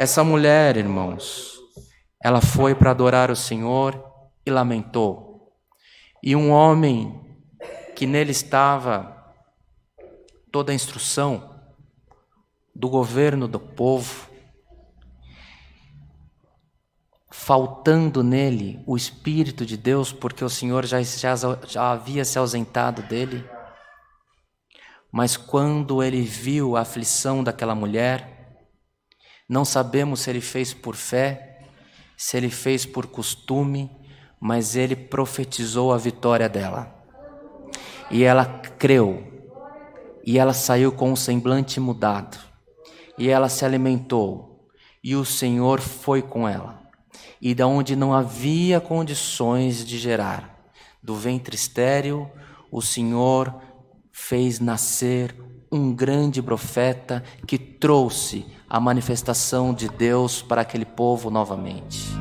Essa mulher, irmãos, ela foi para adorar o Senhor e lamentou. E um homem que nele estava toda a instrução do governo do povo, faltando nele o Espírito de Deus, porque o Senhor já havia se ausentado dele. Mas quando ele viu a aflição daquela mulher, não sabemos se ele fez por fé, se ele fez por costume, mas ele profetizou a vitória dela. E ela creu, e ela saiu com um semblante mudado, e ela se alimentou, e o Senhor foi com ela. E da onde não havia condições de gerar, do ventre estéril, o Senhor fez nascer um grande profeta que trouxe a manifestação de Deus para aquele povo novamente.